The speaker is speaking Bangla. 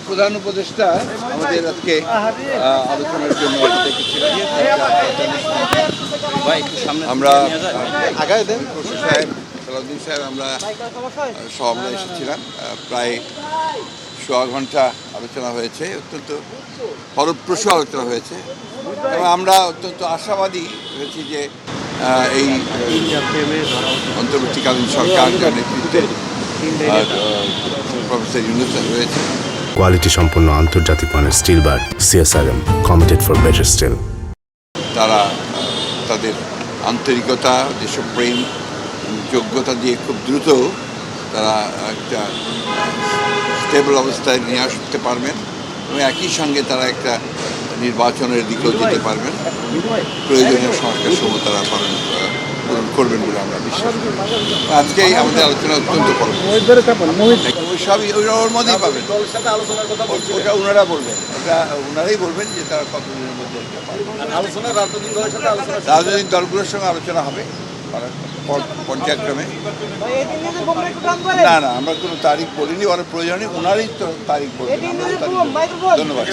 প্রধান উপদেষ্টা আমাদের আজকে আলোচনার জন্য ডেকেছিলেন। আমরা আগায় দেন খুরশিদ সাহেব, সালাউদ্দিন সাহেব, আমরা সহ আমরা এসেছিলাম। প্রায় সোয়া ঘন্টা আলোচনা হয়েছে, অত্যন্ত ফলপ্রসূ আলোচনা হয়েছে এবং আমরা অত্যন্ত আশাবাদী হয়েছি যে এই অন্তর্বর্তীকালীন সরকার নেতৃত্বে প্রফেসর ইউনূস রয়েছে। কোয়ালিটি সম্পন্ন আন্তর্জাতিক মানের still bar CSRM, committed for better still. তারা তাদের আন্তরিকতা, দেশপ্রেম, যোগ্যতা দিয়ে খুব দ্রুত তারা একটা স্টেবল অবস্থায় নিয়ে আসতে পারবেন এবং একই সঙ্গে তারা একটা নির্বাচনের দিকেও যেতে পারবেন। প্রয়োজনীয় সংস্কার সমূহ তারা পূরণ করবেন বলে আমরা বিশ্বাস করি। আজকেই আমাদের আলোচনা অত্যন্ত ওই সবই ওর মধ্যেই পাবেন, ওটা ওনারা বলবেন, ওটা ওনারাই বলবেন যে তারা কতদিনের মধ্যে রাজনৈতিক দলগুলোর সঙ্গে আলোচনা হবে পর্যায়ক্রমে। না না, আমরা কোনো তারিখ বলিনি, ওরা প্রয়োজনে ওনারই তো তারিখ বলবেন। ধন্যবাদ।